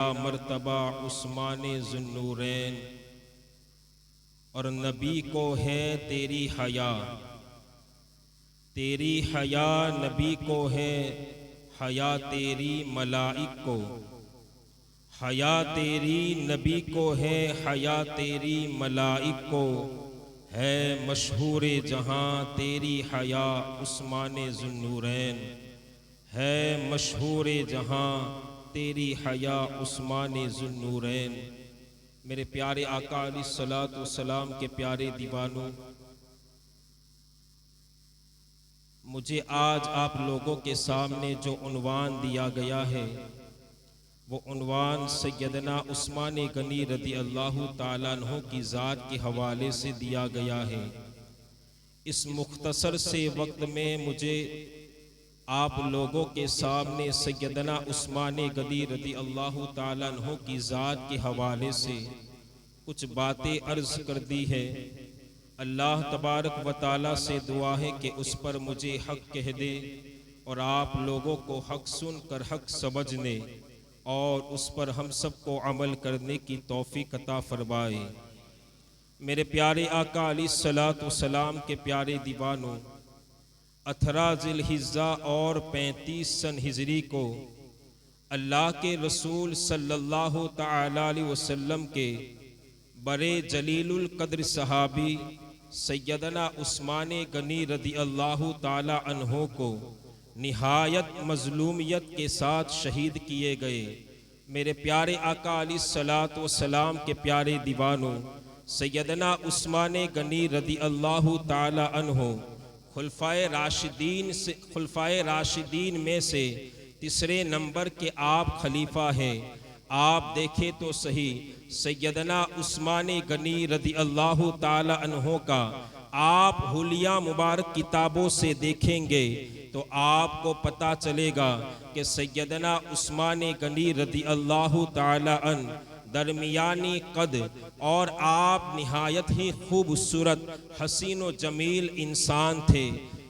मर्तबा उस्मान ज़ुन्नूरैन और नबी को है तेरी हया नबी को है हया तेरी मलाइक को, हया तेरी नबी को है हया तेरी मलाइक को, है मशहूर जहां तेरी हया उस्मान ज़ुन्नूरैन, है मशहूर जहां तेरी हया उस्मान ज़ुन्नूरैन। मेरे प्यारे आका अलैहिस्सलातु वस्सलाम के प्यारे दीवानों, मुझे आज आप लोगों के सामने जो उन्वान दिया गया है वो उन्वान सैयदना उस्मान गनी रदी अल्लाह ताला अन्हु की ज़ात के हवाले से दिया गया है। इस मुख्तसर से वक्त में मुझे आप लोगों के सामने सैयदना उस्मान गनी रदी अल्लाह ताला अन्हु की ज़ात के हवाले से कुछ बातें अर्ज़ कर दी है। अल्लाह तबारक व ताला से दुआ है कि उस पर मुझे हक कह दे और आप लोगों को हक सुनकर हक समझने और उस पर हम सबको अमल करने की तौफीक अता फरमाए। मेरे प्यारे आका अलैहिस्सलातु वस्सलाम के प्यारे दीवानों, 18 ज़िलहिज्जा और 35 सन हिजरी को अल्लाह के रसूल सल्लल्लाहु तआला अलैहि वसल्लम के बड़े जलीलुल कद्र सहाबी सैयदना उस्मान गनी रदी अल्लाह ताला अन्हो को निहायत मजलूमियत के साथ शहीद किए गए। मेरे प्यारे आका अलैहिस्सलातु वस्सलाम के प्यारे दीवानों, सैयदना उस्मान गनी रदी अल्लाह ताला अन्हो खुलफाए राशिदीन में से तीसरे नंबर के आप खलीफा हैं। आप देखें तो सही, सैयदना उस्मान गनी रदी अल्लाह ताला अन्हो का आप हुलिया मुबारक किताबों से देखेंगे तो आपको पता चलेगा कि सैयदना उस्मान गनी रदी अल्लाह ताला अन दरमियानी कद और आप निहायत ही खूबसूरत हसीन व जमील इंसान थे।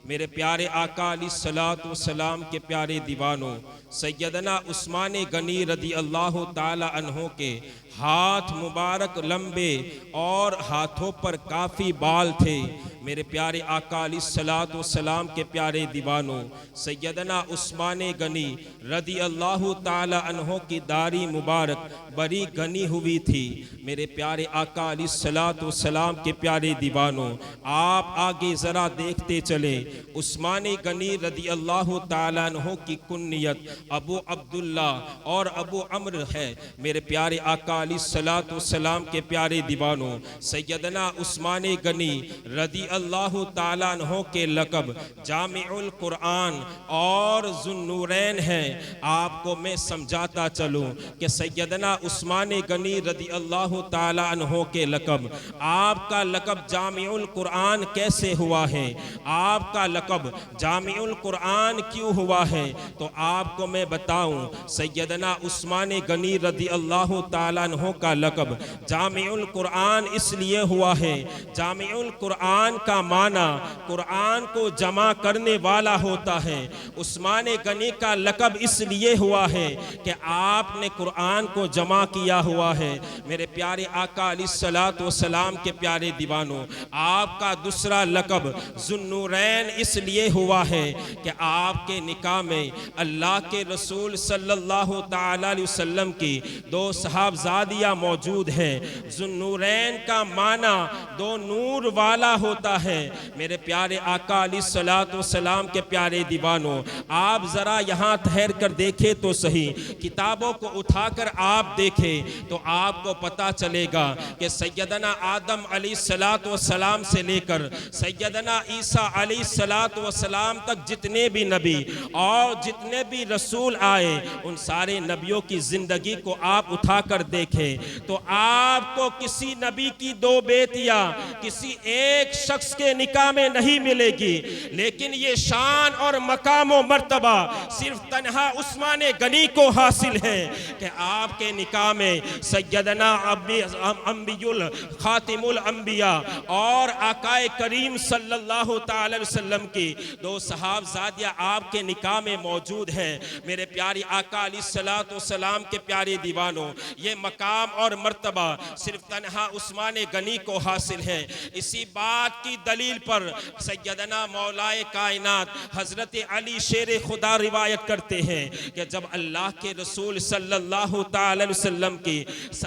मेरे प्यारे आका अलैहिस्सलातु वस्सलाम के प्यारे दीवानों, सैयदना उस्मान गनी रदी अल्लाह ताला अन्हो के हाथ मुबारक लंबे और हाथों पर काफ़ी बाल थे। मेरे प्यारे आका अलैहिस्सलातु वस्सलाम के प्यारे दीवानों, सैयदना उस्मान गनी रदी अल्लाह ताला अन्हो की दाढ़ी मुबारक बड़ी घनी हुई थी। मेरे प्यारे आका अलैहिस्सलातु वस्सलाम के प्यारे दीवानों, आप आगे ज़रा देखते चले, उस्मान गनी रदी अल्लाह ताला अन्हो की कुन्नियत अबू अब्दुल्ला और अबू अम्र है। मेरे प्यारे आका अलैहिस्सलातु वस्सलाम के प्यारे दीवानों, सैयदना उस्मान गनी रदी अल्लाह ताला अन्हो के लक़ब जामिउल कुरान और ज़ुन्नूरैन है। आपको मैं समझाता चलूँ कि सैयदना उस्मान गनी रदी अल्लाह ताला अन्हो के लक़ब, आपका लक़ब जामिउल कुरान कैसे हुआ है, आपका लक़ब जामिउल कुरान क्यों हुआ है, तो आपको मैं बताऊं, सैयदना उस्मान गनी रदी अल्लाह ताला अन्हो का लक़ब जामिउल कुरान इसलिए हुआ है, जामिउल कुरान का माना कुरान को जमा करने वाला होता है। उस्मान गनी का लक़ब इसलिए हुआ है कि आपने कुरान को जमा किया हुआ है। मेरे प्यारे आका अलैहिस्सलातु वस्सलाम के प्यारे दीवानों, आपका दूसरा लक़ब ज़ुन्नूरैन इसलिए हुआ है कि आपके निकाह में अल्लाह के रसूल सल्लल्लाहु तआला अलैहि वसल्लम की दो सहाबजादियाँ मौजूद हैं। ज़ुन्नूरैन का माना दो नूर वाला होता है। मेरे प्यारे आका अलैहिस्सलातु वस्सलाम के प्यारे दीवानों, आप ज़रा यहाँ ठहर कर देखें तो सही, किताबों को उठाकर आप देखें तो आपको पता चलेगा कि सैयदना आदम अलैहिस्सलातु वस्सलाम से लेकर सैयदना ईसा अलैहिस्सलातु वस्सलाम तक जितने भी नबी और जितने भी रसूल आए, उन सारे नबियों की ज़िंदगी को आप उठाकर देखें तो आपको किसी नबी की दो बेटियां, किसी एक शख्स शख्स के निकाह में नहीं मिलेगी। लेकिन ये शान और मकाम व मर्तबा सिर्फ तन्हा उस्मान गनी को हासिल है कि आपके निकाह में सैयदना अंबियुल खातिमुल अंबिया और आकाए करीम सल्लल्लाहु ताला अलैहि वसल्लम की दो सहाबजादियाँ आपके निकाह में मौजूद हैं। मेरे प्यारे आका अलैहिस्सलातु वस्सलाम के प्यारे दीवानों, ये मकाम और मर्तबा सिर्फ तन्हा उस्मान गनी को हासिल है। इसी बात की दलील पर सैयदना मौलाए कायनात हजरत अली शेर खुदा रिवायत करते हैं कि जब अल्लाह के रसूल सल्लल्लाहु ताला अलैहि वसल्लम की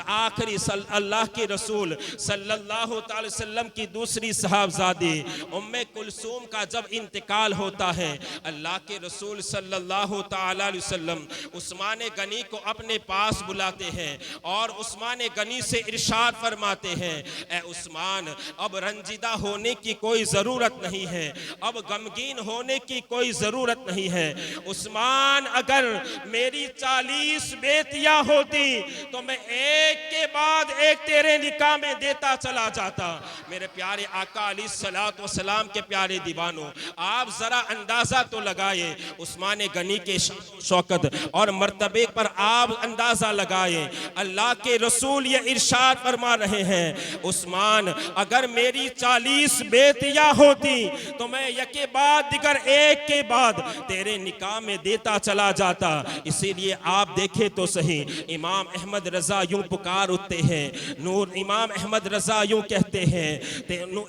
आखिरी अल्लाह के रसूल सल्लल्लाहु ताला अलैहि वसल्लम की दूसरी साहबजादी उम्मे कुलसूम का जब इंतकाल होता है, अल्लाह के रसूल सल्लल्लाहु ताला अलैहि वसल्लम उस्मान गनी को अपने पास बुलाते हैं और उस्मान गनी से इरशाद फरमाते हैं, ए उस्मान, अब रंजीदा होने की कोई ज़रूरत नहीं है, अब गमगीन होने की कोई ज़रूरत नहीं है। उस्मान, अगर मेरी 40 बेटियां होती तो मैं एक के बाद एक तेरे निकाह में देता चला जाता। मेरे प्यारे आका अलैहिस्सलातु वस्सलाम के प्यारे दीवानों, आप जरा अंदाजा तो लगाए उस्मान गनी के शौकत और मर्तबे पर आप अंदाजा लगाए। अल्लाह के रसूल ये इरशाद फरमा रहे हैं, उस्मान, अगर मेरी 40 बेटियां होती तो मैं यके बाद दिगर एक के बाद तेरे निकाह में देता चला जाता। इसीलिए आप देखें तो सही, इमाम अहमद रजा यूं पुकार उठते हैं, नूर इमाम अहमद रजा यूं कहते हैं,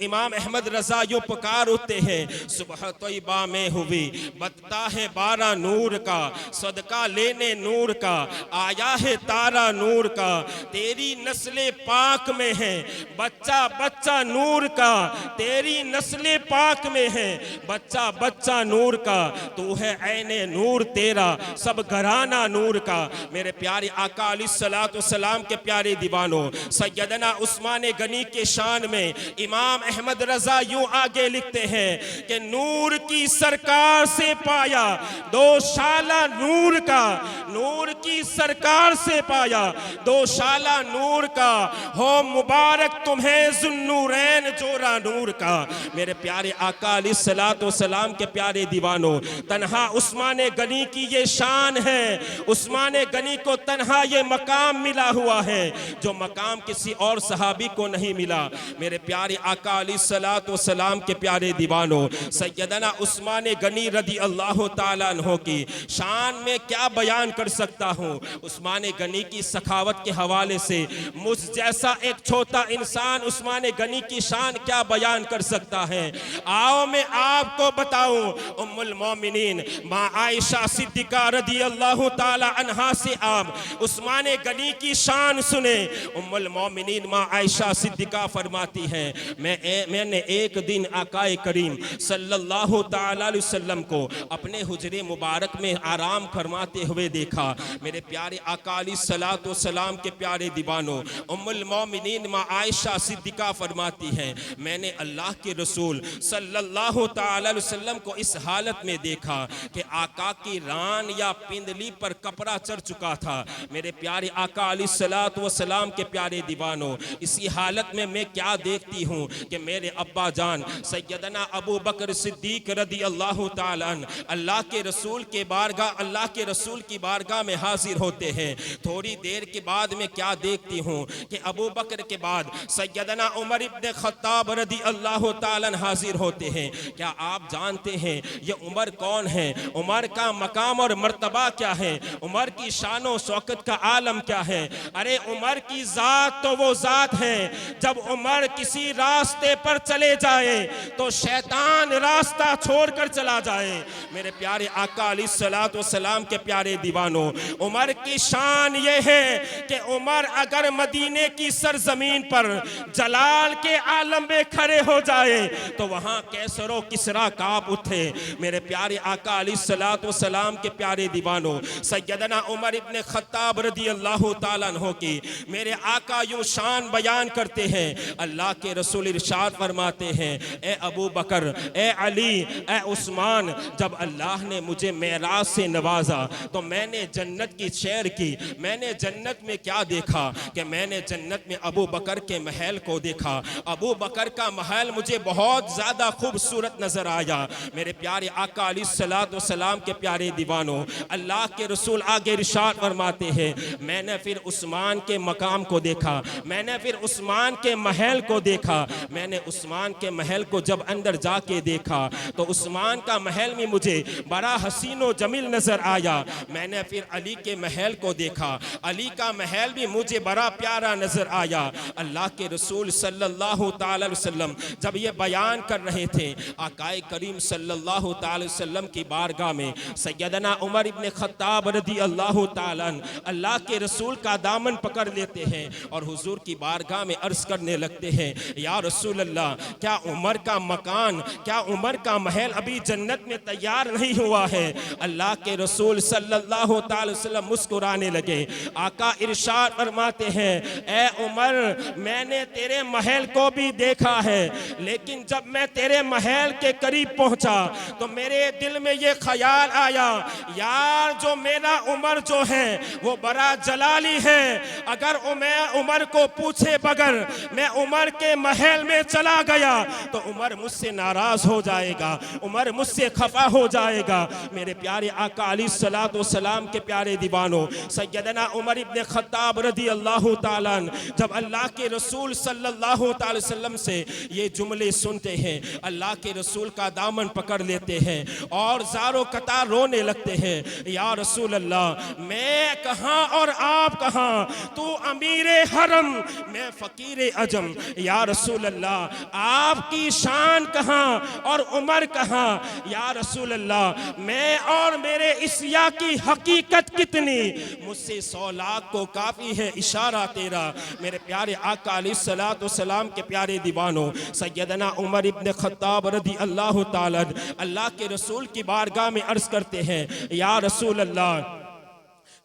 इमाम अहमद रजा यूं पुकार उठते हैं, सुबह तैयबा में हुई बतता है 12 नूर का, सदका लेने नूर का, आया है तारा नूर का, तेरी नस्ले पाक में है बच्चा बच्चा नूर का, तेरी नस्ले पाक में है बच्चा बच्चा नूर का, तू है ऐने नूर तेरा सब घराना नूर का। मेरे प्यारे आका अलैहिस्सलातु वस्सलाम के प्यारे दीवानों, सैयदना उस्मान गनी के शान में इमाम अहमद रजा यूं आगे लिखते हैं कि नूर की सरकार से पाया दो शाला नूर का, नूर की सरकार से पाया दो शाला नूर का, हो मुबारक तुम्हें जुन्नूरैन जोरा नूर का। मेरे प्यारे आका अलैहिस्सलातु वस्सलाम के प्यारे दीवानों, तन्हा उस्मान गनी की ये शान है, उस्मान गनी को तन्हा ये मकाम मिला हुआ है जो मकाम किसी और सहाबी को नहीं मिला। मेरे प्यारे आका अलैहिस्सलातु वस्सलाम के प्यारे दीवानों, सैयदना उस्मान गनी रदी अल्लाह ताला अन्हो की शान में क्या बयान कर सकता हूँ। उस्मान गनी की सखावत के हवाले से मुझ जैसा एक छोटा इंसान उस्मान गनी की शान क्या बयान कर सकता है। आओ मैं आपको बताऊं, उम्मुल मोमिनीन माँ आयशा सिद्दीका रदी अल्लाह ताला अन्हा से आप उस्मान गनी की शान सुने। उम्मुल मोमिनीन माँ आयशा सिद्दीका फरमाती है, मैंने एक दिन आकाए करीम सल्लल्लाहु ताला अलैहि वसल्लम को अपने हुजरे मुबारक में आराम फरमाते हुए देखा। मेरे प्यारे आका अलैहिस्सलातु वस्सलाम के प्यारे दीवानों, उम्मुल मोमिनीन माँ आयशा सिद्दीका फरमाती हैं, मैंने अल्लाह के रसूल सल्लल्लाहु ताला अलैहि वसल्लम को इस हालत में देखा कि आका की रान या पिंडली पर कपड़ा चढ़ चुका था। मेरे प्यारे आका अलैहिस्सलातु वस्सलाम के प्यारे दीवानों, इसी हालत में मैं क्या देखती हूँ कि मेरे अब्बा जान सैयदना अबू बकर सिद्दीक रदी अल्लाह ताला अल्लाह के रसूल के बारगाह, अल्लाह के रसूल की बारगाह में हाजिर होते हैं। थोड़ी देर के बाद मैं क्या देखती हूँ कि अबू बकर के बाद सैयदना उमर इब्न खत्ताब रदी अल्लाह ताला हाजिर होते हैं। क्या आप जानते हैं ये उमर कौन है? उमर का मकाम और मर्तबा क्या है? उमर की शानो शौकत का आलम क्या है? अरे उमर की जात तो वो जात है, जब उमर किसी रास्ते पर चले जाए तो शैतान रास्ता छोड़कर चला जाए। मेरे प्यारे आका अलैहिस्सलातु वस्सलाम के प्यारे दीवानों, उमर की शान ये है कि उमर अगर मदीने की सरजमीन पर जलाल के आलम में खड़े हो जाए तो वहां कैसरो किसरा कांप उठे। मेरे प्यारे आका अलैहिस्सलातु वस्सलाम के प्यारे दीवानों, सैयदना उमर इब्न खत्ताब रदी अल्लाह ताला अन्हो की मेरे आका यूं शान बयान करते हैं। अल्लाह के रसूल इरशाद फरमाते हैं, ए अबू बकर, ए अली, ए उस्मान, जब अल्लाह ने मुझे मेराज से नवाजा तो मैंने जन्नत की सैर की। मैंने जन्नत में क्या देखा कि मैंने जन्नत में अबू बकर के महल को देखा। अबू बकर का महल मुझे बहुत ज़्यादा खूबसूरत नजर आया। मेरे प्यारे आका अलैहिस्सलातु वस्सलाम के प्यारे दीवानों, अल्लाह के रसूल आगे इरशाद फरमाते हैं, मैंने फिर उस्मान के मकाम को देखा, मैंने फिर उस्मान के महल को देखा। मैंने उस्मान के महल को जब अंदर जाके देखा तो उस्मान का महल में मुझे बड़ा हसीन व जमील नजर आया। मैंने फिर अली के महल को देखा, अली का महल भी मुझे बड़ा प्यारा नजर आया। अल्लाह के रसूल सल्लल्लाहु ताला अलैहि वसल्लम जब ये बयान कर रहे थे, आकाए करीम सल्लल्लाहु ताला अलैहि वसल्लम की बारगाह में सैयदना उमर इब्ने खत्ताब रदी अल्लाह ताला अन्हु अल्लाह के रसूल का दामन पकड़ लेते हैं और हुजूर की बारगाह में अर्ज करने लगते हैं, या रसूल अल्लाह, क्या उमर का मकान, क्या उमर का महल अभी जन्नत में तैयार नहीं हुआ है? अल्लाह के रसूल सल्लल्लाहु ताला अलैहि वसल्लम मुस्कुराने लगे। आका इरशाद फरमाते हैं, ए उमर, मैंने तेरे महल को भी देखा है, लेकिन जब मैं तेरे महल के करीब पहुंचा तो मेरे दिल में ये ख्याल आया, यार जो मेरा उमर जो है वो बड़ा जलाली है। अगर मैं उमर को पूछे बगैर मैं उमर के महल में चला गया तो उमर मुझसे नाराज हो जाएगा, उमर मुझसे खफा हो जाएगा। मेरे प्यारे आका अलैहिस्सलातु वस्सलाम के प्यारे दीवानों, सैयदना उमर इब्ने खत्ताब रदी अल्लाह ताला अन्हु जब अल्लाह के रसूल सल्लल्लाहु ताला अलैहि वसल्लम से ये जुमले सुनते हैं, अल्लाह के रसूल का दामन पकड़ लेते हैं और ज़ारो कतार रोने लगते हैं, या रसूल अल्लाह, मैं कहाँ और आप कहाँ? तू अमीर हरम, मैं फकीर अजम। या रसूल अल्लाह, आपकी शान कहाँ और उमर कहाँ? या रसूल अल्लाह, मैं और मेरे इस्या की हकीकत कितनी? मुझसे 100 लाख को काफ़ी है इशारा तेरा। मेरे प्यारे आका अलैहिस्सलातु वस्सलाम के प्यारे दीवानों, सैयदना उमर इब्ने खत्ताब रदी अल्लाह ताला अल्लाह के रसूल की बारगाह में अर्ज करते हैं, या रसूल अल्लाह,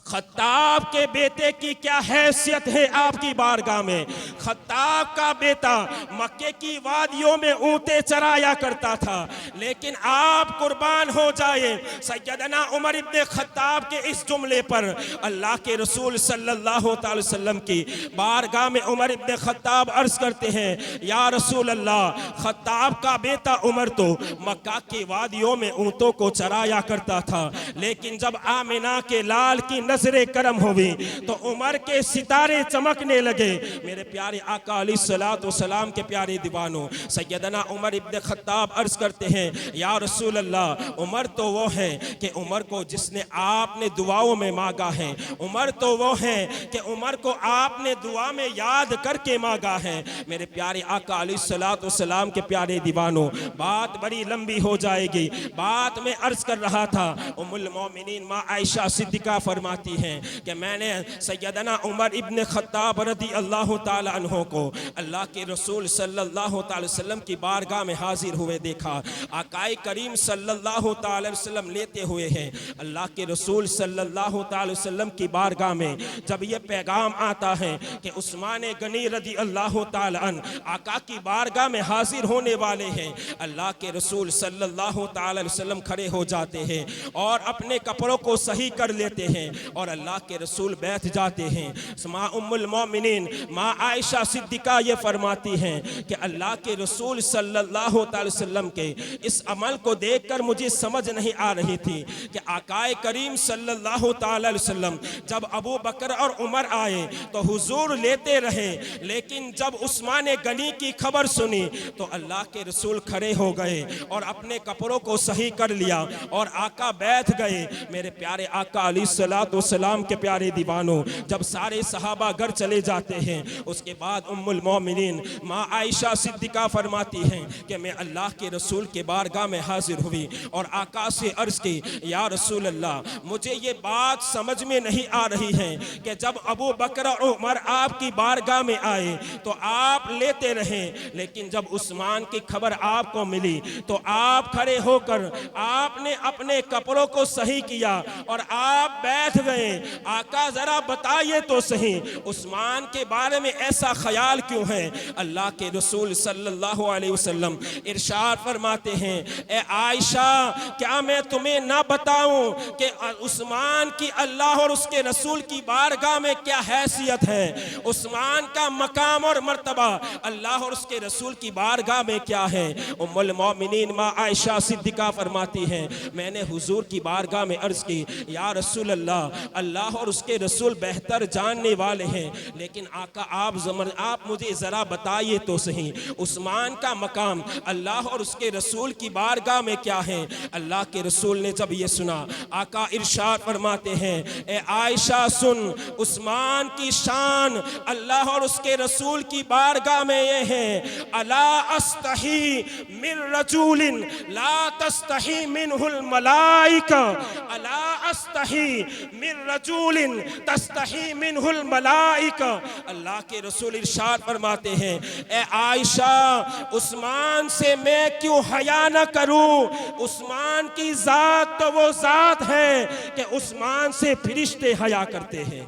खत्ताब के बेटे की क्या हैसियत है आपकी बारगाह में? खत्ताब का बेटा मक्के की वादियों में ऊँटे चराया करता था, लेकिन आप कुर्बान हो जाए। सैयदना उमर इब्ने खत्ताब के इस जुमले पर अल्लाह के रसूल सल्लल्लाहु अलैहि वसल्लम की बारगाह में उमर इब्ने खत्ताब अर्ज करते हैं, या रसूल अल्लाह, खत्ताब का बेटा उमर तो मक्का की वादियों में ऊँटों को चराया करता था, लेकिन जब आमिना के लाल की नजरे करम हुई तो उमर के सितारे चमकने लगे। मेरे प्यारे आका अलैहिस्सलातु वस्सलाम के प्यारे दीवानों, सैयदना उमर इब्ने खत्ताब अर्ज करते हैं, या रसूल अल्लाह, उमर तो वो है कि उमर को जिसने आपने दुआओं में मांगा है, उमर तो वो है कि उमर को आपने दुआ में याद करके मांगा है। मेरे प्यारे आका अलैहिस्सलातु वस्सलाम के प्यारे दीवानों, बात बड़ी लंबी हो जाएगी। बात में अर्ज कर रहा था, उम्मुल मोमिनीन माँ आयशा सिद्दीका फरमाती हैं कि मैंने सैयदना उमर इब्ने खत्ताब रदी अल्लाह ताला अन्हु को अल्लाह के रसूल सल्लल्लाहु ताला वसल्लम की बारगाह में हाजिर हुए देखा। आकाए करीम सल्लल्लाहु ताला वसल्लम लेते हुए हैं। अल्लाह के रसूल सल्लल्लाहु ताला वसल्लम की बारगाह में जब ये पैगाम आता है कि उस्मान गनी रदी अल्लाह ताला अन्हु आका की बारगाह में हाजिर होने वाले हैं, अल्लाह के रसूल सल्लल्लाहु ताला वसल्लम खड़े हो जाते हैं और अपने कपड़ों को सही कर लेते हैं और अल्लाह के रसूल बैठ जाते हैं। माँ उम्मुल मोमिनीन माँ आयशा सिद्दीका ये फरमाती हैं कि अल्लाह के रसूल सल्लल्लाहु अलैहि वसल्लम के इस अमल को देखकर मुझे समझ नहीं आ रही थी कि आकाए करीम सल्लल्लाहु अलैहि वसल्लम जब अबू बकर और उमर आए तो हुजूर लेते रहे, लेकिन जब उस्मान गनी की खबर सुनी तो अल्लाह के रसूल खड़े हो गए और अपने कपड़ों को सही कर लिया और आका बैठ गए। मेरे प्यारे आका अलैहिस्सलातु वस्सलाम के प्यारे दीवानों, जब सारे सहाबा घर चले जाते हैं उसके बाद उम्मुल मोमिनीन माँ आयशा सिद्दीका फरमाती हैं कि मैं अल्लाह के रसूल के बारगाह में हाजिर हुई और आका से अर्ज की, या रसूल अल्लाह, मुझे ये बात समझ में नहीं आ रही है कि जब अबू बकर और उमर आपकी बारगाह में आए तो आप लेते रहे, लेकिन जब उस्मान की खबर आपको मिली तो आप खड़े होकर आपने अपने कपड़ों को सही किया और आप बैठ गए। आका जरा बताइए तो सही, उस्मान के बारे में ऐसा ऐसा ख्याल क्यों है? अल्लाह के रसूल सल्लल्लाहु अलैहि वसल्लम इरशाद फरमाते हैं, ए आयशा, क्या मैं तुम्हें ना बताऊं कि उस्मान की अल्लाह और उसके रसूल की बारगाह में क्या हैसियत है? उस्मान का मकाम और मर्तबा अल्लाह और उसके रसूल की बारगाह में क्या है? उम्मुल मोमिनीन माँ आयशा सिद्दीक़ा फरमाती हैं, मैंने हुजूर की बारगाह में अर्ज की, या रसूल अल्लाह, अल्लाह और उसके रसूल बेहतर जानने वाले हैं, लेकिन आका आप मुझे ज़रा बताइए तो सही, उस्मान का मकाम अल्लाह और उसके रसूल की बारगाह में क्या है? अल्लाह के रसूल ने जब ये सुना, आका इरशाद फरमाते हैं, ए आयशा सुन, उस्मान की शान अल्लाह और उसके रसूल की बारगाह में ये है, अला अस्तही मिन रजूलिन ला तस्तही मिनहुल मलाइका, अला अस्तही मिन रजूलिन तस्तही मिनहुल मलाइका। अल्लाह के रसूल इरशाद फरमाते हैं, ए आयशा, उस्मान से मैं क्यों हया न करूं? उस्मान की जात तो वो जात है कि उस्मान से फरिश्ते हया करते हैं,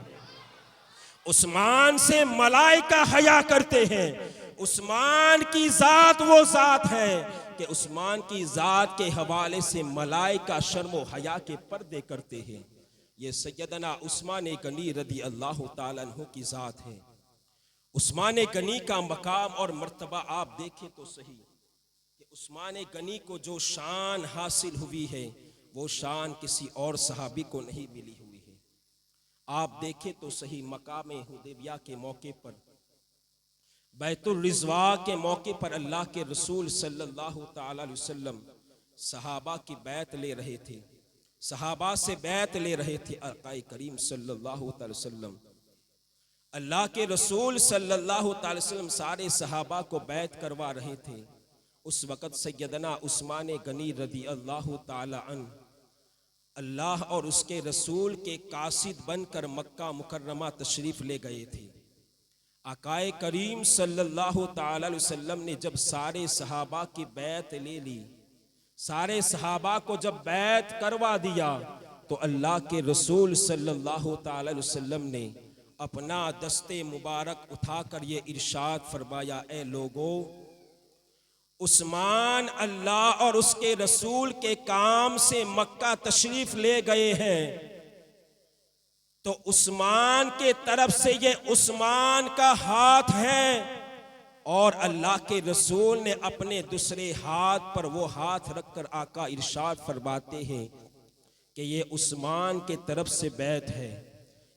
उस्मान से मलाइका हया करते हैं। उस्मान की जात वो जात है कि उस्मान की जात के हवाले से मलाइका शर्म हया के पर्दे करते हैं। ये सैयदना उस्मान गनी रदी अल्लाह ताला अन्हु की जात है। उस्मान गनी का मकाम और मर्तबा आप देखें तो सही कि उस्मान गनी को जो शान हासिल हुई है वो शान किसी और सहाबी को नहीं मिली हुई है। आप देखें तो सही, मकाम हुदैबिया के मौके पर, बैतुल रिज़वा के मौके पर अल्लाह के रसूल सल्लल्लाहु ताला अलैहि वसल्लम सहाबा की बैत ले रहे थे, सहाबा से बैत ले रहे थे। आका करीम सल्लल्लाहु ताला अलैहि वसल्लम, अल्लाह के रसूल सल्लल्लाहु ताला अलैहि वसल्लम सारे सहाबा को बैत करवा रहे थे। उस वक़्त सैयदना उस्मान गनी रदी अल्लाह ताला अन्हु अल्लाह और उसके रसूल के कासिद बनकर मक्का मुकर्रमा तशरीफ़ ले गए थे। आकाए करीम सल्लल्लाहु ताला अलैहि वसल्लम ने जब सारे सहाबा की बैत ले ली, सारे सहाबा को जब बैत करवा दिया, तो अल्लाह के रसूल सल्लल्लाहु ताला अलैहि वसल्लम ने अपना दस्ते मुबारक उठाकर ये इरशाद फरमाया, ए लोगो, उस्मान अल्लाह और उसके रसूल के काम से मक्का तशरीफ ले गए हैं, तो उस्मान के तरफ से ये उस्मान का हाथ है, और अल्लाह के रसूल ने अपने दूसरे हाथ पर वो हाथ रखकर आका इरशाद फरमाते हैं कि ये उस्मान के तरफ से बैत है।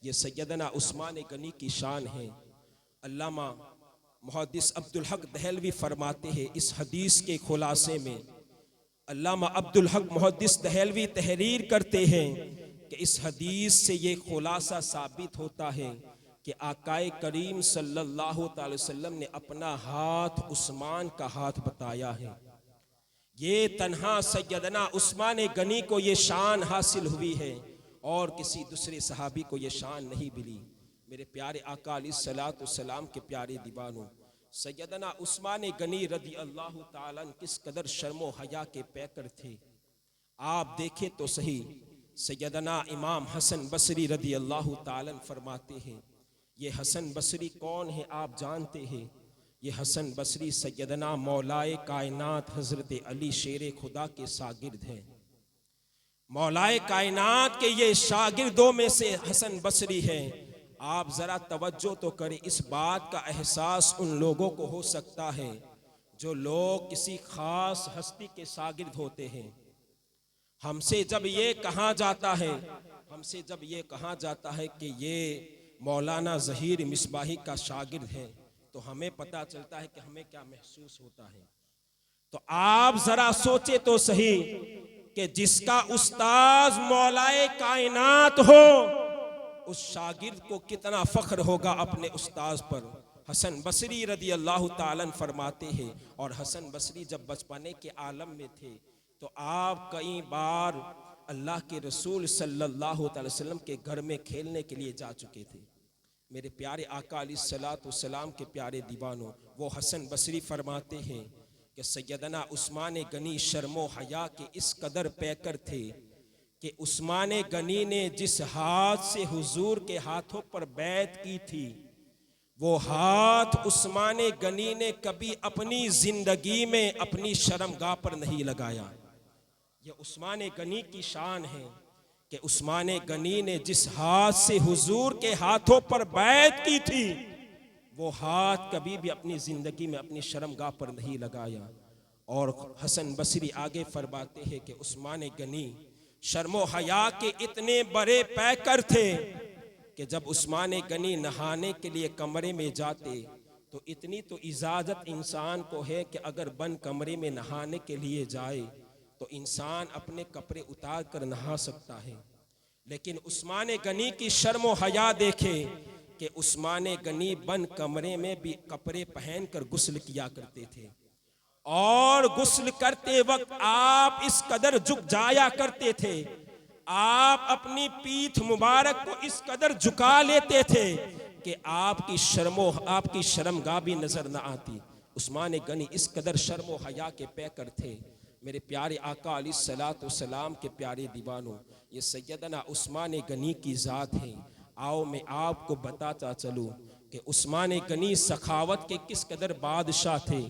ये सैयदना उस्मान गनी की शान है। अल्लामा मुहद्दिस अब्दुल हक दहलवी फरमाते हैं इस हदीस के खुलासे में, अल्लामा अब्दुल हक मुहद्दिस दहलवी तहरीर करते हैं कि इस हदीस से ये खुलासा साबित होता है कि आकाए करीम सल्लल्लाहु अलैहि वसल्लम ने अपना हाथ उस्मान का हाथ बताया है। ये तन्हा सैयदना उस्मान गनी को ये शान हासिल हुई है और किसी दूसरे सहाबी को ये शान नहीं मिली। मेरे प्यारे आका अलैहिस्सलातु वस्सलाम के प्यारे दीवानों, सैयदना उस्मान गनी रदी अल्लाह ताला किस कदर शर्मो हया के पैकर थे। आप देखें तो सही, सैयदना इमाम हसन बसरी रदी अल्लाह ताला फरमाते हैं, ये हसन बसरी कौन है आप जानते हैं? ये हसन बसरी सैयदना मौलाए कायनात हजरत अली शेर खुदा के शागिर्द हैं। मौलाए कायनात के ये शागिर्दों में से हसन बसरी हैं। आप ज़रा तवज्जो तो करें, इस बात का एहसास उन लोगों को हो सकता है जो लोग किसी ख़ास हस्ती के शागिर्द होते हैं। हमसे जब ये कहा जाता है, हमसे जब ये कहा जाता है कि ये मौलाना ज़हीर मिसबाही का शागिर्द है, तो हमें पता चलता है कि हमें क्या महसूस होता है। तो आप ज़रा सोचे तो सही कि जिसका उस्ताद मौलाए कायनात हो, उस शागिर्द को कितना फख्र होगा अपने उस्ताद पर। हसन बसरी रदी अल्लाह ताला फरमाते हैं, और हसन बसरी जब बचपने के आलम में थे तो आप कई बार अल्लाह के रसूल सल्लल्लाहु अलैहि वसल्लम के घर में खेलने के लिए जा चुके थे। मेरे प्यारे आका अलैहिस्सलातु वस्सलाम के प्यारे दीवानों, वो हसन बसरी फरमाते हैं कि सैयदना उस्मान गनी शर्मो हया के इस कदर पैकर थे कि उस्मान गनी ने जिस हाथ से हुजूर के हाथों पर बैत की थी, वो हाथ उस्मान गनी ने कभी अपनी जिंदगी में अपनी शर्मगाह पर नहीं लगाया। ये उस्मान गनी की शान है कि उस्मान गनी ने जिस हाथ से हुजूर के हाथों पर बैत की थी, वो हाथ कभी भी अपनी जिंदगी में अपनी शर्मगाह पर नहीं लगाया। और हसन बसरी आगे फरमाते हैं कि उस्मान गनी शर्मो हया के इतने बड़े पैकर थे कि जब उस्मान गनी नहाने के लिए कमरे में जाते तो इतनी तो इजाज़त इंसान को है कि अगर बंद कमरे में नहाने के लिए जाए तो इंसान अपने कपड़े उतार कर नहा सकता है। लेकिन उस्मान गनी की शर्म व हया देखे कि उस्मान गनी बंद कमरे में भी कपड़े पहनकर गुस्ल किया करते थे, और गुस्ल करते वक्त आप इस कदर झुक जाया करते थे, आप अपनी पीठ मुबारक को इस कदर झुका लेते थे कि आपकी शर्मगाह भी नजर न आती। उस्मान गनी इस कदर शर्म हया के पैकर थे। मेरे प्यारे आका अलैहिस्सलातु वस्सलाम के प्यारे दीवानों, ये सैयदना उस्मान गनी की ज़ात है। आओ मैं आपको बताता चलूँ कि उस्मान गनी सखावत के किस कदर बादशाह थे,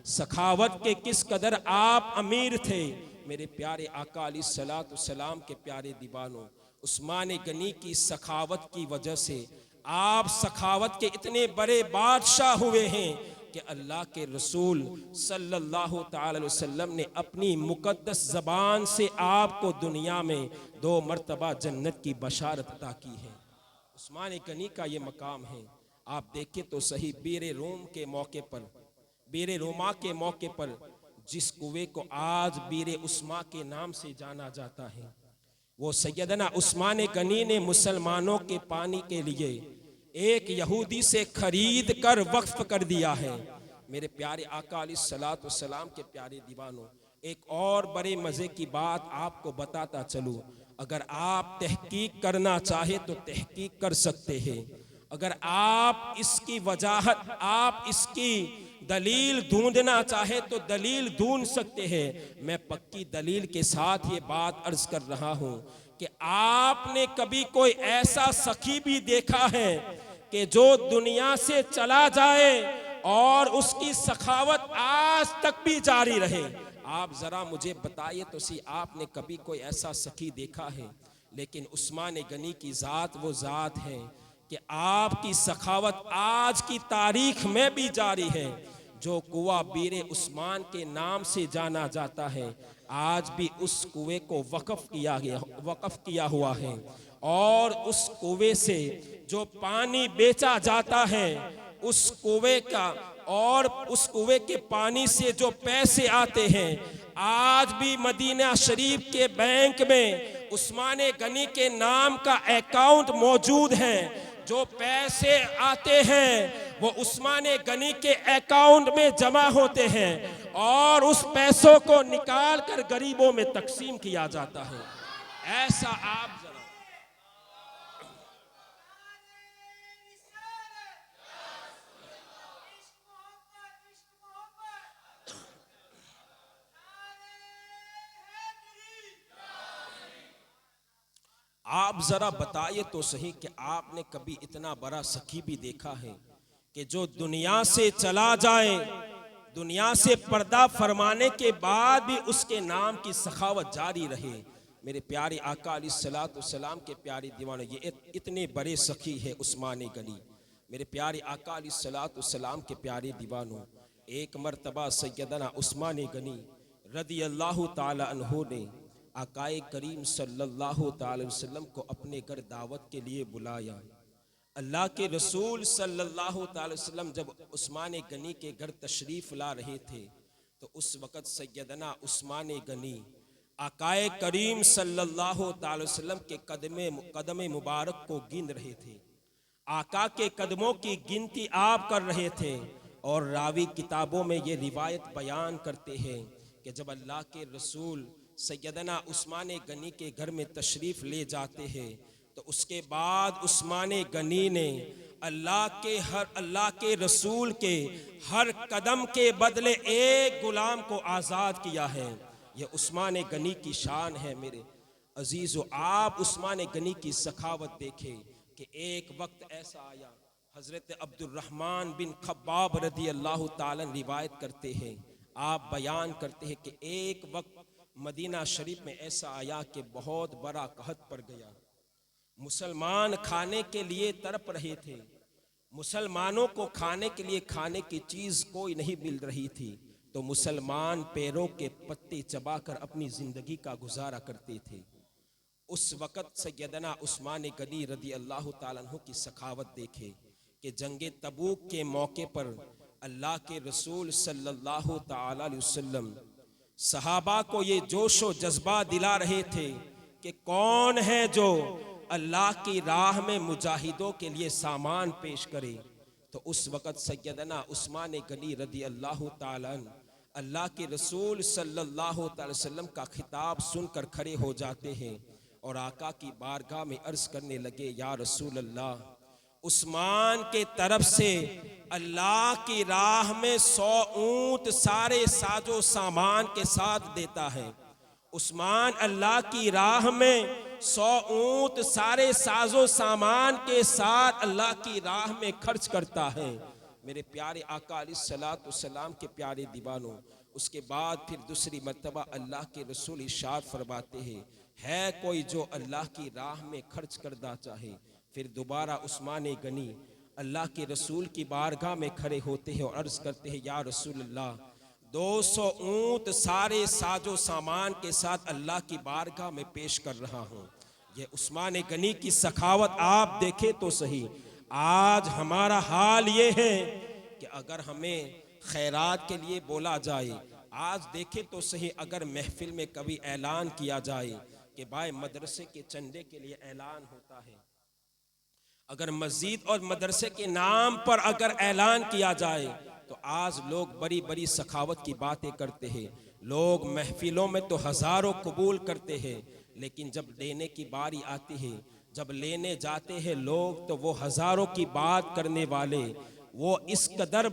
सखावत के किस कदर आप अमीर थे। मेरे प्यारे आका अलैहिस्सलातु वस्सलाम के प्यारे दीवानों, उस्मान गनी की सखावत की वजह से आप सखावत के इतने बड़े बादशाह हुए हैं कि अल्लाह के रसूल सल्लल्लाहु ताला अलैहि वसल्लम ने अपनी मुकद्दस ज़बान से आपको दुनिया में 2 मरतबा जन्नत की बशारत अता की है। उस्मान गनी का ये मकाम है। आप देखें तो सही, बीरे रोम के मौके पर, बीरे रोमा के मौके पर जिस कुएं को आज बीरे उस्मा के नाम से जाना जाता है, वो सैयदना उस्मान गनी ने मुसलमानों के पानी के लिए एक यहूदी से खरीद कर वक्फ कर दिया है। मेरे प्यारे आका अलैहिस्सलातु वस्सलाम के प्यारे दीवानों, एक और बड़े मज़े की बात आपको बताता चलूँ। अगर आप तहकीक करना चाहे तो तहकीक कर सकते हैं। अगर आप इसकी वजाहत, आप इसकी दलील ढूंढना चाहे तो दलील ढूंढ सकते हैं। मैं पक्की दलील के साथ ये बात अर्ज कर रहा हूँ कि आपने कभी कोई ऐसा सखी भी देखा है कि जो दुनिया से चला जाए और उसकी सखावत आज तक भी जारी रहे? आप जरा मुझे बताइए तो सी, आपने कभी कोई ऐसा सखी देखा है? लेकिन उस्मान गनी की ज़ात वो ज़ात है कि आपकी सखावत आज की तारीख में भी जारी है। जो कुआं बीरे उस्मान के नाम से जाना जाता है, आज भी उस कुएं को वक़फ़ किया हुआ है, और उस कुएं से जो पानी बेचा जाता है, उस कुएं का और उस कुएं के पानी से जो पैसे आते हैं, आज भी मदीना शरीफ के बैंक में उस्मान गनी के नाम का अकाउंट मौजूद है। जो पैसे आते हैं वो उस्मान गनी के अकाउंट में जमा होते हैं और उस पैसों को निकाल कर गरीबों में तकसीम किया जाता है। ऐसा आप जरा आप जरा बताइए तो सही कि आपने कभी इतना बड़ा सखी भी देखा है कि जो दुनिया से चला जाए, दुनिया से पर्दा फरमाने के बाद भी उसके नाम की सखावत जारी रहे? मेरे प्यारे आका अलैहिस्सलातु वस्सलाम के प्यारे दीवाने, ये इतने बड़े सखी है उस्मान गनी। मेरे प्यारे आका अलैहिस्सलातु वस्सलाम के प्यारे दीवानों, एक मरतबा सैयदना उस्मान गनी रदी अल्लाह ताला अन्हु ने आकाए करीम सल्लल्लाहु ताला वसल्लम को अपने घर दावत के लिए बुलाया। अल्लाह के रसूल सल्लल्लाहु ताला वसल्लम जब उस्मान गनी के घर तशरीफ़ ला रहे थे तो उस वक़्त सैयदना उस्मान गनी आकाए करीम सल्लल्लाहु ताला वसल्लम के कदम मुबारक को गिन रहे थे। आका के कदमों की गिनती आप कर रहे थे, और रावी किताबों में ये रिवायत बयान करते हैं कि जब अल्लाह के रसूल सैयदना उस्मान गनी के घर में तशरीफ़ ले जाते हैं तो उसके बाद उस्मान गनी ने अल्लाह के रसूल के हर कदम के बदले एक गुलाम को आज़ाद किया है। यह उस्मान गनी की शान है। मेरे अजीज़ो, आप उस्मान गनी की सखावत देखें कि एक वक्त ऐसा आया हज़रत अब्दुर्रहमान बिन खब्बाब रदी अल्लाह ताला रिवायत करते हैं, आप बयान करते हैं कि एक वक्त मदीना शरीफ में ऐसा आया कि बहुत बड़ा कहत पड़ गया। मुसलमान खाने के लिए तड़प रहे थे, मुसलमानों को खाने के लिए खाने की चीज़ कोई नहीं मिल रही थी, तो मुसलमान पैरों के पत्ते चबाकर अपनी ज़िंदगी का गुजारा करते थे। उस वक़्त सैयदना उस्मान गनी रदी अल्लाह ताला अन्हु की सखावत देखे कि जंगे तबूक के मौके पर अल्लाह के रसूल सल्लल्लाहु ताला अलैहि वसल्लम सहाबा को ये जोशो जज्बा दिला रहे थे कि कौन है जो अल्लाह की राह में मुजाहिदों के लिए सामान पेश करे। तो उस वक़्त सैयदना उस्मान गनी रदी अल्लाह ताला अन्हु अल्लाह के रसूल सल्लल्लाहु अलैहि वसल्लम का खिताब सुनकर खड़े हो जाते हैं और आका की बारगाह में अर्ज करने लगे, या रसूल अल्लाह, उस्मान के तरफ से अल्लाह की राह में 100 ऊंट सारे साजो सामान के साथ देता है। उस्मान अल्लाह की राह में 100 ऊंट सारे साजो सामान के साथ अल्लाह की राह में खर्च करता है। मेरे प्यारे आका अलैहिस्सलातु वस्सलाम के प्यारे दीवानों, उसके बाद फिर दूसरी मर्तबा अल्लाह के रसूल इरशाद फरमाते हैं, है कोई जो अल्लाह की राह में खर्च करना चाहे। फिर दोबारा उस्मान गनी अल्लाह के रसूल की बारगाह में खड़े होते हैं और अर्ज करते हैं, या रसूल अल्लाह, 200 ऊंट सारे साजो सामान के साथ अल्लाह की बारगाह में पेश कर रहा हूँ। ये उस्मान गनी की सखावत आप देखें तो सही। आज हमारा हाल ये है कि अगर हमें खैरात के लिए बोला जाए, आज देखें तो सही, अगर महफिल में कभी ऐलान किया जाए कि भाई मदरसे के चंदे के लिए ऐलान होता है, अगर मस्जिद और मदरसे के नाम पर अगर ऐलान किया जाए, तो आज लोग बड़ी बड़ी सखावत की बातें करते हैं। लोग महफिलों में तो हज़ारों कबूल करते हैं, लेकिन जब देने की बारी आती है, जब लेने जाते हैं लोग, तो वो हज़ारों की बात करने वाले वो इस कदर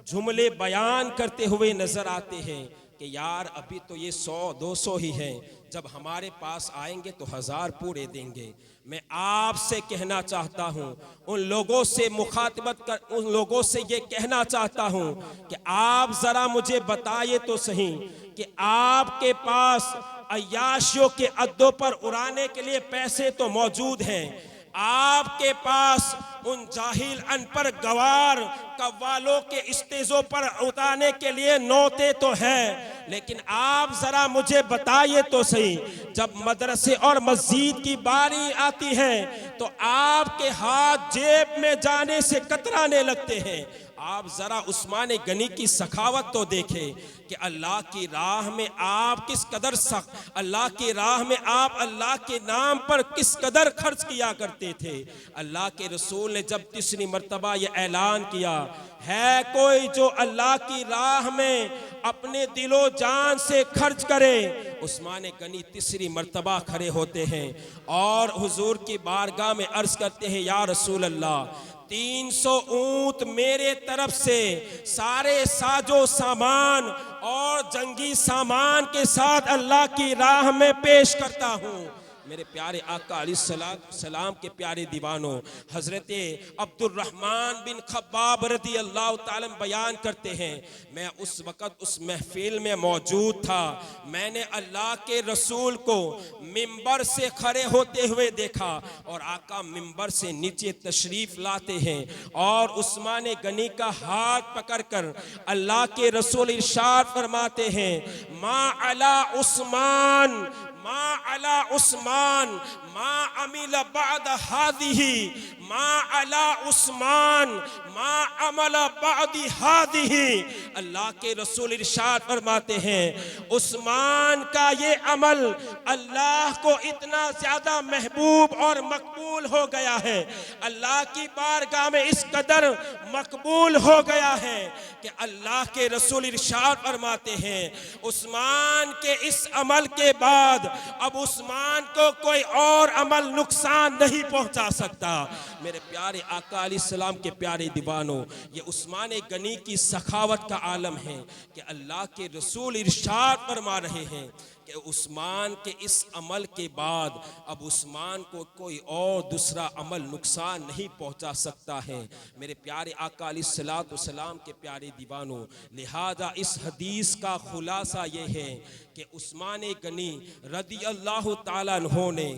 जुमले बयान करते हुए नज़र आते हैं कि यार अभी तो ये 100-200 ही हैं, जब हमारे पास आएंगे तो 1000 पूरे देंगे। मैं आपसे कहना चाहता हूँ, उन लोगों से मुखातिबत कर, उन लोगों से ये कहना चाहता हूँ कि आप ज़रा मुझे बताइए तो सही कि आपके पास अय्याशियों के अड्डों पर उड़ाने के लिए पैसे तो मौजूद हैं, आपके पास उन जाहिल अनपढ़ गवार कव्वालों के स्टेजों पर उतारने के लिए नौते तो है, लेकिन आप जरा मुझे बताइए तो सही, जब मदरसे और मस्जिद की बारी आती है तो आपके हाथ जेब में जाने से कतराने लगते हैं। आप जरा उस्मान गनी की सखावत तो देखें कि अल्लाह की राह में आप किस कदर सख्त, अल्लाह की राह में आप अल्लाह के नाम पर किस कदर खर्च किया करते थे। अल्लाह के रसूल ने जब तीसरी मर्तबा ये ऐलान किया, है कोई जो अल्लाह की राह में अपने दिलो जान से खर्च करे, उस्मान गनी तीसरी मर्तबा खड़े होते हैं और हुजूर की बारगाह में अर्ज करते हैं, या रसूल अल्लाह, 300 ऊंट मेरे तरफ से सारे साजो सामान और जंगी सामान के साथ अल्लाह की राह में पेश करता हूँ। मेरे प्यारे आका अलैहिस्सलाम के प्यारे दीवानों, हज़रत अब्दुर्रहमान बिन खब्बाब रदी अल्लाह ताला बयान करते हैं, मैं उस वक़्त उस महफिल में मौजूद था, मैंने अल्लाह के रसूल को मिंबर से खड़े होते हुए देखा और आका मिंबर से नीचे तशरीफ़ लाते हैं और उस्मान गनी का हाथ पकड़कर अल्लाह के रसूल इरशाद फरमाते हैं, मा अला उस्मान, मा अला उस्मान, मा अमिल बाद हादिही, मा अला उस्मान, मा अमल बादी हादिही। अल्लाह के रसूल इरशाद फरमाते हैं, उस्मान का ये अमल अल्लाह को इतना ज्यादा महबूब और मकबूल हो गया है, अल्लाह की बारगाह में इस कदर मकबूल हो गया है कि अल्लाह के रसूल इरशाद फरमाते हैं, उस्मान के इस अमल के बाद अब उस्मान को कोई और अमल नुकसान नहीं पहुंचा सकता। मेरे प्यारे आका अलैहिस्सलाम के प्यारे दीवानों, ये उस्मान गनी की सखावत का आलम है कि अल्लाह के रसूल इरशाद फरमा रहे हैं कि उस्मान के इस अमल के बाद अब उस्मान को कोई और दूसरा अमल नुकसान नहीं पहुंचा सकता है। मेरे प्यारे आका अलैहिस्सलातु वस्सलाम के प्यारे दीवानों, लिहाजा इस हदीस का खुलासा ये है कि उस्मान गनी रदी अल्लाह ताला अन्हो ने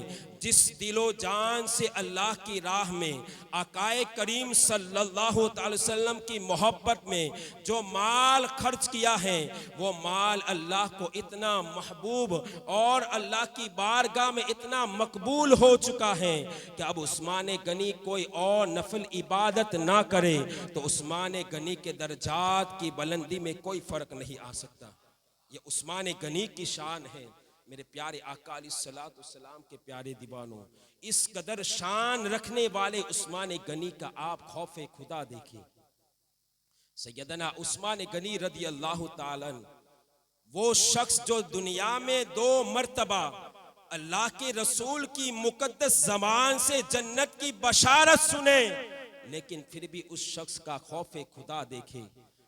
जिस दिलो जान से अल्लाह की राह में आकाए करीम सल्लल्लाहु अलैहि वसल्लम की मोहब्बत में जो माल खर्च किया है, वो माल अल्लाह को इतना महबूब और अल्लाह की बारगाह में इतना मकबूल हो चुका है कि अब उस्मान गनी कोई और नफल इबादत ना करे तो उस्मान गनी के दर्जात की बुलंदी में कोई फ़र्क नहीं आ सकता। ये उस्मान गनी की शान है। मेरे प्यारे आका अलैहिस्सलातु वस्सलाम के प्यारे दीवानों, इस कदर शान रखने वाले उस्मान गनी का आप खौफे खुदा देखिए। सैयदना उस्मान गनी रदी अल्लाह ताला वो शख्स जो दुनिया में 2 मर्तबा अल्लाह के रसूल की मुकद्दस ज़बान से जन्नत की बशारत सुने, लेकिन फिर भी उस शख्स का खौफे खुदा देखे।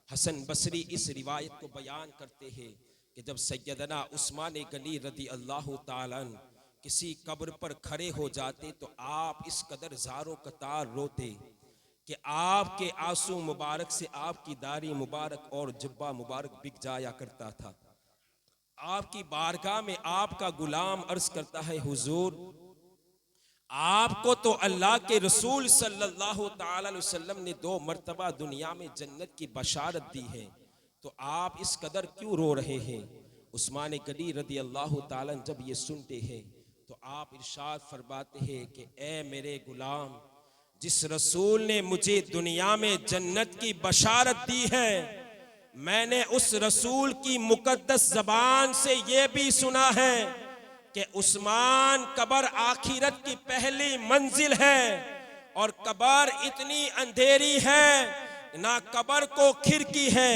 हसन बसरी इस रिवायत को बयान करते हैं कि जब सैयदना उस्मान गनी रदी अल्लाह ताला किसी कब्र पर खड़े हो जाते तो आप इस कदर ज़ारो कतार रोते कि आपके आंसू मुबारक से आपकी दाढ़ी मुबारक और जुब्बा मुबारक बिक जाया करता था। आपकी बारगाह में आपका गुलाम अर्ज करता है, हुजूर आपको तो अल्लाह के रसूल सल्लल्लाहु ताला अलैहि वसल्लम ने 2 मर्तबा दुनिया में जन्नत की बशारत दी है, तो आप इस कदर क्यों रो रहे हैं? उस्मान गनी रदी अल्लाह ताला जब ये सुनते हैं तो आप इरशाद फरमाते हैं कि ए मेरे गुलाम, जिस रसूल ने मुझे दुनिया में जन्नत की बशारत दी है, मैंने उस रसूल की मुकद्दस ज़बान से ये भी सुना है कि उस्मान कब्र आखिरत की पहली मंजिल है और कब्र इतनी अंधेरी है, ना कब्र को खिड़की है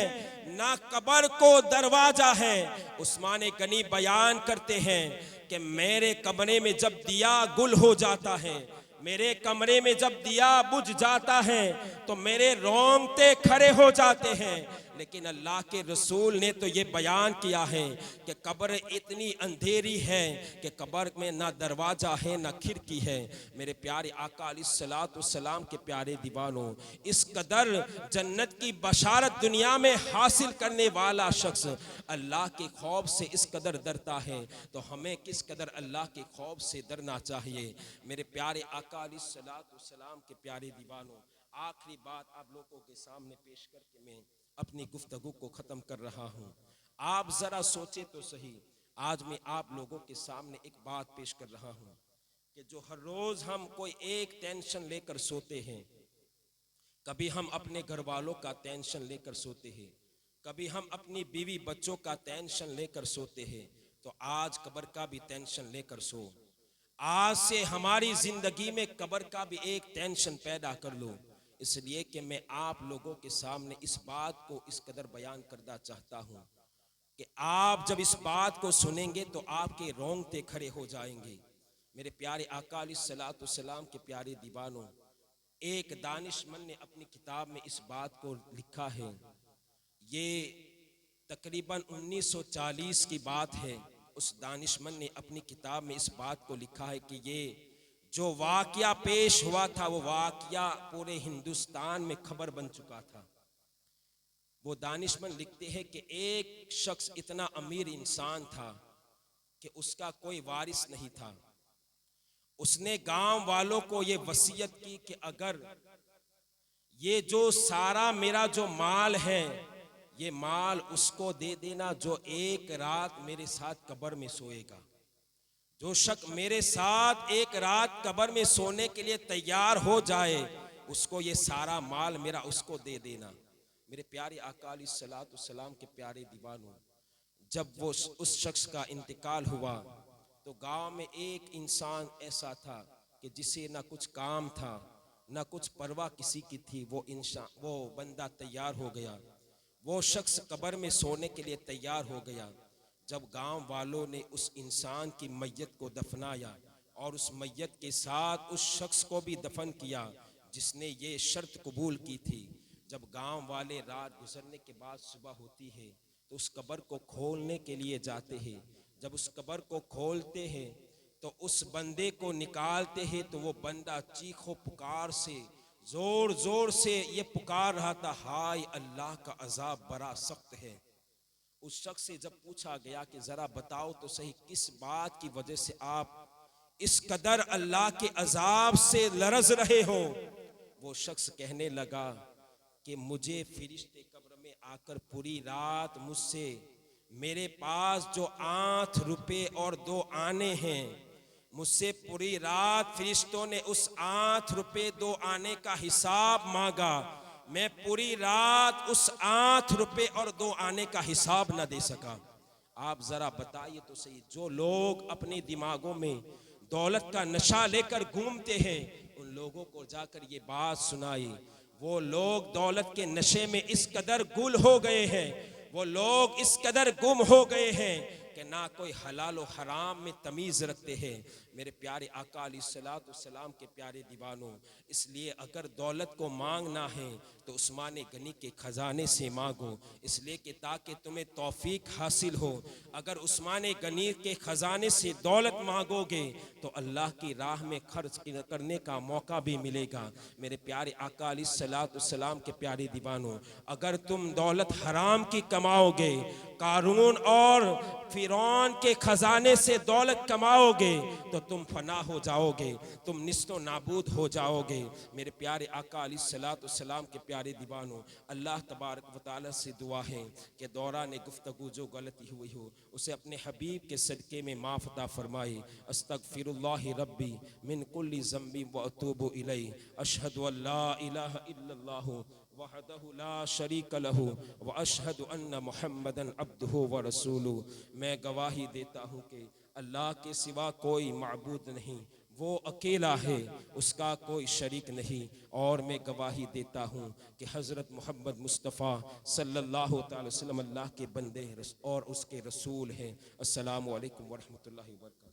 ना कब्र को दरवाजा है। उस्मान गनी बयान करते हैं कि मेरे कमरे में जब दिया गुल हो जाता है, मेरे कमरे में जब दिया बुझ जाता है तो मेरे रोंगटे खड़े हो जाते हैं, लेकिन अल्लाह के रसूल ने तो ये बयान किया है कि कब्र इतनी अंधेरी है कि कब्र में ना दरवाज़ा है ना खिड़की है। मेरे प्यारे आका अलैहिस्सलातु वस्सलाम के प्यारे दीवानों, इस कदर जन्नत की बशारत दुनिया में हासिल करने वाला शख्स अल्लाह के खौफ से इस कदर डरता है, तो हमें किस कदर अल्लाह के खौफ से डरना चाहिए। मेरे प्यारे आका अलैहिस्सलातु वस्सलाम के प्यारे दीवानों, आखिरी बात आप लोगों के सामने पेश करके मैं अपनी गुफ्तगू को ख़त्म कर रहा हूँ। आप ज़रा सोचे तो सही, आज मैं आप लोगों के सामने एक बात पेश कर रहा हूँ कि जो हर रोज़ हम कोई एक टेंशन लेकर सोते हैं, कभी हम अपने घर वालों का टेंशन लेकर सोते हैं, कभी हम अपनी बीवी बच्चों का टेंशन लेकर सोते हैं, तो आज कब्र का भी टेंशन लेकर सो। आज से हमारी ज़िंदगी में कब्र का भी एक टेंशन पैदा कर लो, इसलिए कि मैं आप लोगों के सामने इस बात को इस कदर बयान करना चाहता हूँ कि आप जब इस बात को सुनेंगे तो आपके रोंगटे खड़े हो जाएंगे। मेरे प्यारे आका अलैहिस्सलातु वस्सलाम के प्यारे दीवानों, एक दानिशमंद ने अपनी किताब में इस बात को लिखा है, ये तकरीबन 1940 की बात है। उस दानिशमंद ने अपनी किताब में इस बात को लिखा है कि ये जो वाक़या पेश हुआ था वो वाक़या पूरे हिंदुस्तान में खबर बन चुका था। वो दानिशमंद लिखते हैं कि एक शख्स इतना अमीर इंसान था कि उसका कोई वारिस नहीं था। उसने गांव वालों को ये वसीयत की कि अगर ये जो सारा मेरा जो माल है, ये माल उसको दे देना जो एक रात मेरे साथ कब्र में सोएगा। जो शख्स मेरे साथ एक रात कब्र में सोने के लिए तैयार हो जाए, उसको ये सारा माल मेरा उसको दे देना। मेरे प्यारे आका अलैहिस्सलातु वस्सलाम के प्यारे दीवानों, जब वो उस शख्स का इंतकाल हुआ तो गांव में एक इंसान ऐसा था कि जिसे ना कुछ काम था ना कुछ परवाह किसी की थी। वो बंदा तैयार हो गया, वो शख्स कब्र में सोने के लिए तैयार हो गया। जब गांव वालों ने उस इंसान की मैयत को दफनाया और उस मैयत के साथ उस शख्स को भी दफन किया जिसने ये शर्त कबूल की थी, जब गांव वाले रात गुजरने के बाद सुबह होती है तो उस कब्र को खोलने के लिए जाते हैं। जब उस कब्र को खोलते हैं तो उस बंदे को निकालते हैं तो वो बंदा चीखो पुकार से जोर जोर से ये पुकार रहा था, हाय अल्लाह का अजाब बड़ा सख्त है। उस शख्स से जब पूछा गया कि जरा बताओ तो सही किस बात की वजह से आप इस कदर अल्लाह के अजाब से लरज रहे हो, वो शख्स कहने लगा कि मुझे फिरिश्ते कब्र में आकर पूरी रात मुझसे मेरे पास जो 8 रुपए और 2 आने हैं, मुझसे पूरी रात फरिश्तों ने उस 8 रुपए 2 आने का हिसाब मांगा। मैं पूरी रात उस 8 रुपए और 2 आने का हिसाब न दे सका। आप जरा बताइए तो सही, जो लोग अपने दिमागों में दौलत का नशा लेकर घूमते हैं उन लोगों को जाकर ये बात सुनाई। वो लोग दौलत के नशे में इस कदर गुल हो गए हैं, वो लोग इस कदर गुम हो गए हैं कि ना कोई हलाल और हराम में तमीज़ रखते हैं। मेरे प्यारे आका अलैहिस्सलाम के प्यारे दीवानों, इसलिए अगर दौलत को मांगना है तो उस्मान गनी के ख़जाने से मांगो, इसलिए कि ताकि तुम्हें तौफीक हासिल हो। अगर उस्मान गनी के ख़जाने से दौलत मांगोगे तो अल्लाह की राह में खर्च करने का मौका भी मिलेगा। मेरे प्यारे आका अलैहिस्सलाम के प्यारे दीवानों, अगर तुम दौलत हराम की कमाओगे, कारून और फिरौन के खजाने से दौलत कमाओगे तो तुम फना हो जाओगे, तुम निस्तो नाबूद हो जाओगे। मेरे प्यारे आका अलैहिस्सलाम के प्यारे दीवानों, अल्लाह तबारक व तआला से दुआ है कि दौरान गुफ्तगू जो गलती हुई हो उसे अपने हबीब के सदक़े में माफ़ अता फरमाए। अस्तगफिरुल्लाह रब्बी मिन कुल्ली ज़म्बि व अतूबु इलैहि, अशहदु अल्ला इलाहा इल्लल्लाहु वहदहु ला शरीक लहू व अशहदु अन्न मुहम्मदन अब्दुहु व रसूलुहु। मैं गवाही देता हूँ कि अल्लाह के सिवा कोई माबूद नहीं, वो अकेला है, उसका कोई शरीक नहीं। और मैं गवाही देता हूँ कि हज़रत मोहम्मद मुस्तफ़ा सल्लल्लाहु अलैहि वसल्लम अल्लाह के बंदे और उसके रसूल हैं। अस्सलामु अलैकुम व रहमतुल्लाहि व बरकातहू।